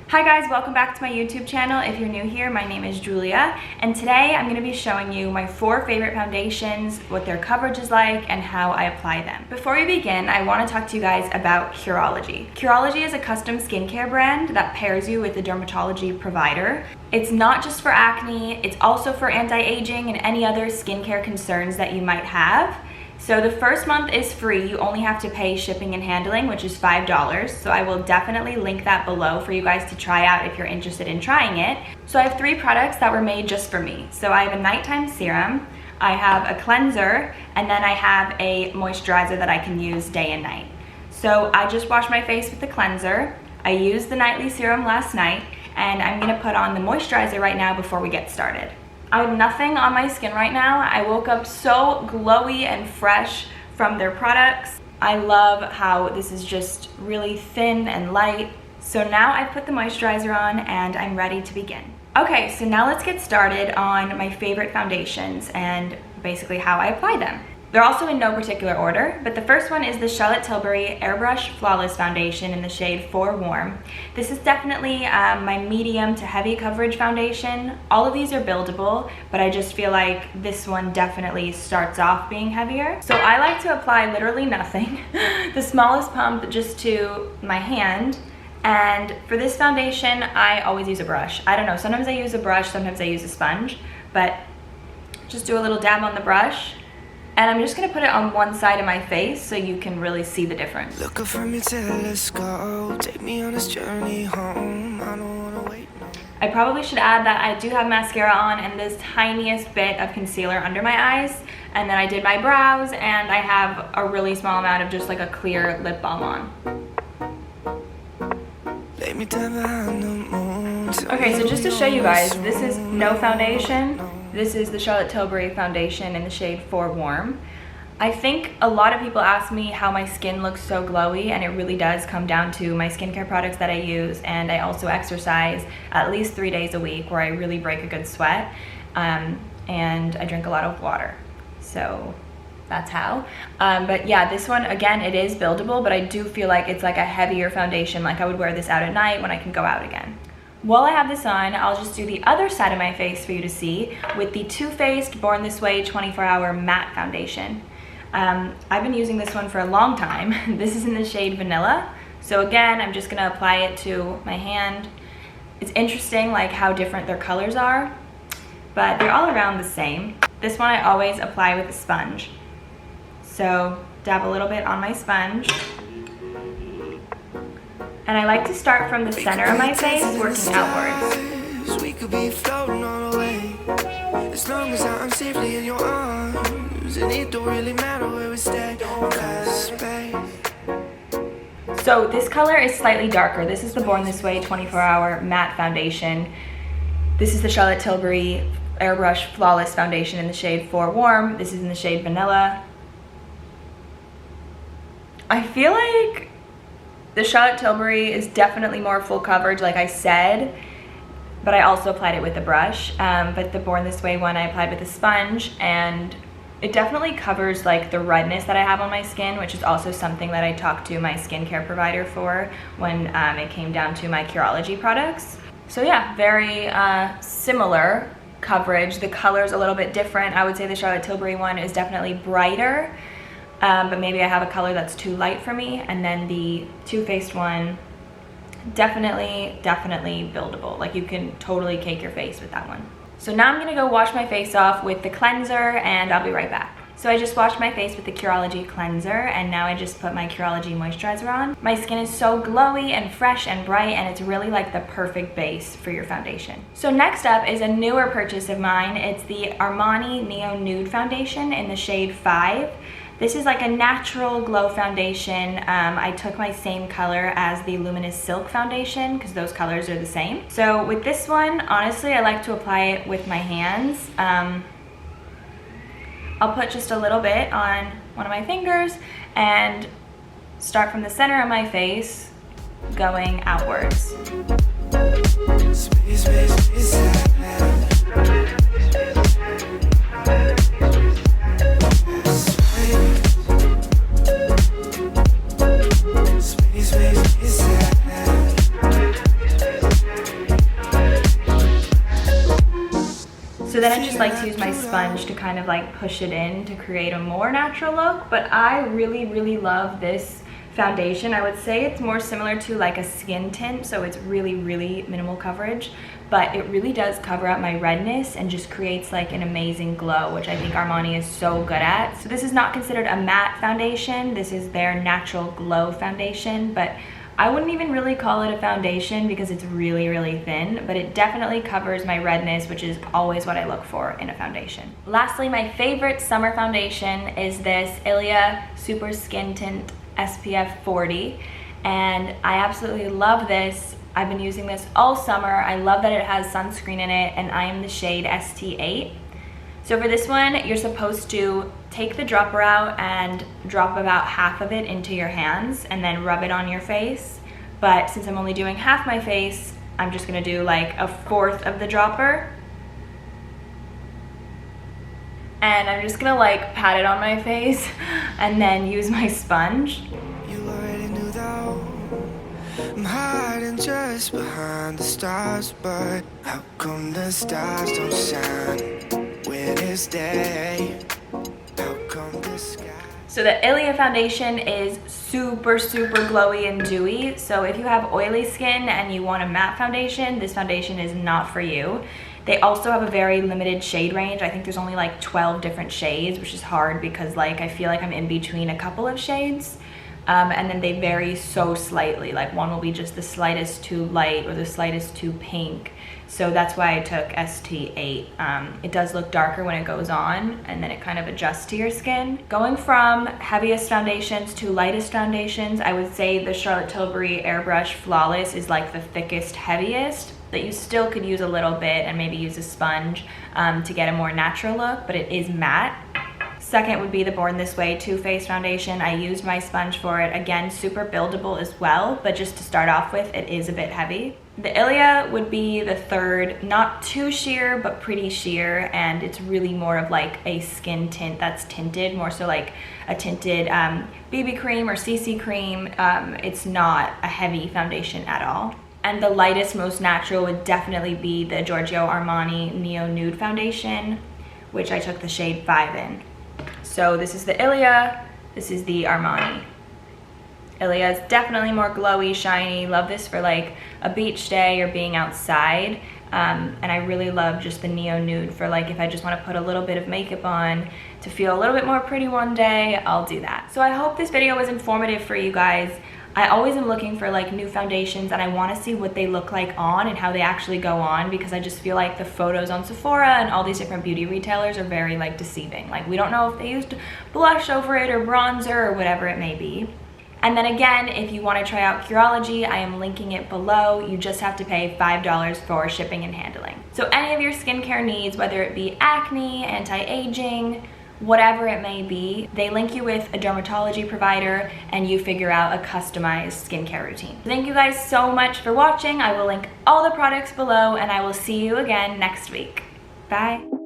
Hi guys, welcome back to my YouTube channel. If you're new here, my name is Julia, and today I'm going to be showing you my 4 favorite foundations, what their coverage is like, and how I apply them. Before we begin, I want to talk to you guys about Curology. Curology is a custom skincare brand that pairs you with a dermatology provider. It's not just for acne, it's also for anti-aging and any other skincare concerns that you might have. So the first month is free. You only have to pay shipping and handling, which is $5. So I will definitely link that below for you guys to try out if you're interested in trying it. So I have 3 products that were made just for me. So I have a nighttime serum, I have a cleanser, and then I have a moisturizer that I can use day and night. So I just washed my face with the cleanser. I used the nightly serum last night, and I'm gonna put on the moisturizer right now before we get started. I have nothing on my skin right now. I woke up so glowy and fresh from their products. I love how this is just really thin and light. So now I've put the moisturizer on and I'm ready to begin. Okay, so now let's get started on my favorite foundations and basically how I apply them. They're also in no particular order, but the first one is the Tilbury Airbrush Flawless Foundation in the shade 4 Warm. This is definitely my medium to heavy coverage foundation. All of these are buildable, but I just feel like this one definitely starts off being heavier. So I like to apply literally nothing, the smallest pump just to my hand. And for this foundation, I always use a brush. I don't know, sometimes I use a brush, sometimes I use a sponge, but just do a little dab on the brush. And I'm just gonna put it on one side of my face so you can really see the difference. Look up from your telescope, take me on this journey home. I don't wanna wait. I probably should add that I do have mascara on and this tiniest bit of concealer under my eyes. And then I did my brows and I have a really small amount of just like a clear lip balm on. Lay me down behind the moon. Okay, so just to show you guys, this is no foundation. This is the Tilbury foundation in the shade 4 Warm. I think a lot of people ask me how my skin looks so glowy, and it really does come down to my skincare products that I use, and I also exercise at least 3 days a week where I really break a good sweat, and I drink a lot of water. So that's how. But yeah, this one, again, it is buildable, but I do feel like it's like a heavier foundation. Like I would wear this out at night when I can go out again. While I have this on, I'll just do the other side of my face for you to see with the Too Faced Born This Way 24-Hour Matte Foundation. I've been using this one for a long time. This is in the shade Vanilla. So again, I'm just gonna apply it to my hand. It's interesting like how different their colors are, but they're all around the same. This one I always apply with a sponge. So dab a little bit on my sponge. And I like to start from the center of my face, working outwards. We could be floating all the way, as long as I'm safely in your arms, and it don't really matter where we stay. So this color is slightly darker. This is the Born This Way 24-Hour Matte Foundation. This is the Tilbury Airbrush Flawless Foundation in the shade 4 Warm. This is in the shade Vanilla. I feel like the Tilbury is definitely more full coverage, like I said, but I also applied it with a brush. But the Born This Way one I applied with a sponge, and it definitely covers like the redness that I have on my skin, which is also something that I talked to my skincare provider for when it came down to my Curology products. So yeah, very similar coverage. The color's a little bit different. I would say the Tilbury one is definitely brighter. But maybe I have a color that's too light for me, and then the Too Faced one, definitely buildable. Like you can totally cake your face with that one. So now I'm gonna go wash my face off with the cleanser, and I'll be right back. So I just washed my face with the Curology cleanser, and now I just put my Curology moisturizer on. My skin is so glowy and fresh and bright, and it's really like the perfect base for your foundation. So next up is a newer purchase of mine. It's the Armani Neo Nude Foundation in the shade 5. This is like a natural glow foundation. I took my same color as the Luminous Silk Foundation because those colors are the same. So with this one, honestly, I like to apply it with my hands. I'll put just a little bit on one of my fingers and start from the center of my face, going outwards. then I just like to use my sponge to kind of like push it in to create a more natural look. But I really love this foundation. I would say it's more similar to like a skin tint, so it's really minimal coverage, but it really does cover up my redness and just creates like an amazing glow, which I think Armani is so good at. So this is not considered a matte foundation. This is their natural glow foundation, but I wouldn't even really call it a foundation because it's really thin, but it definitely covers my redness, which is always what I look for in a foundation. Lastly, my favorite summer foundation is this Ilia Super Skin Tint SPF 40, and I absolutely love this. I've been using this all summer. I love that it has sunscreen in it, and I am the shade ST8. So for this one, you're supposed to take the dropper out and drop about half of it into your hands and then rub it on your face. But since I'm only doing half my face, I'm just gonna do like a fourth of the dropper. And I'm just gonna like pat it on my face and then use my sponge. You already knew though, I'm hiding just behind the stars, but how come the stars don't shine when it's day? How come the sky? So the Ilia foundation is super glowy and dewy. So if you have oily skin and you want a matte foundation, this foundation is not for you. They also have a very limited shade range. I think there's only like 12 different shades, which is hard because like I feel like I'm in between a couple of shades. And then they vary so slightly. Like one will be just the slightest too light or the slightest too pink. So that's why I took ST8. It does look darker when it goes on, and then it kind of adjusts to your skin. Going from heaviest foundations to lightest foundations, I would say the Charlotte Tilbury Airbrush Flawless is like the thickest, heaviest, that you still could use a little bit and maybe use a sponge to get a more natural look, but it is matte. Second would be the Born This Way Too Faced foundation. I used my sponge for it. Again, super buildable as well, but just to start off with, it is a bit heavy. The Ilia would be the third, not too sheer, but pretty sheer, and it's really more of like a skin tint that's tinted, more so like a tinted BB cream or CC cream. It's not a heavy foundation at all. And the lightest, most natural would definitely be the Giorgio Armani Neo Nude foundation, which I took the shade 5 in. So this is the Ilia, this is the Armani. Ilia is definitely more glowy, shiny. Love this for like a beach day or being outside. And I really love just the Neo Nude for like if I just want to put a little bit of makeup on to feel a little bit more pretty one day, I'll do that. So I hope this video was informative for you guys. I always am looking for like new foundations, and I want to see what they look like on and how they actually go on, because I just feel like the photos on Sephora and all these different beauty retailers are very like deceiving. Like we don't know if they used blush over it or bronzer or whatever it may be. And then again, if you want to try out Curology, I am linking it below. You just have to pay $5 for shipping and handling. So any of your skincare needs, whether it be acne, anti-aging, whatever it may be, they link you with a dermatology provider and you figure out a customized skincare routine. Thank you guys so much for watching. I will link all the products below, and I will see you again next week. Bye.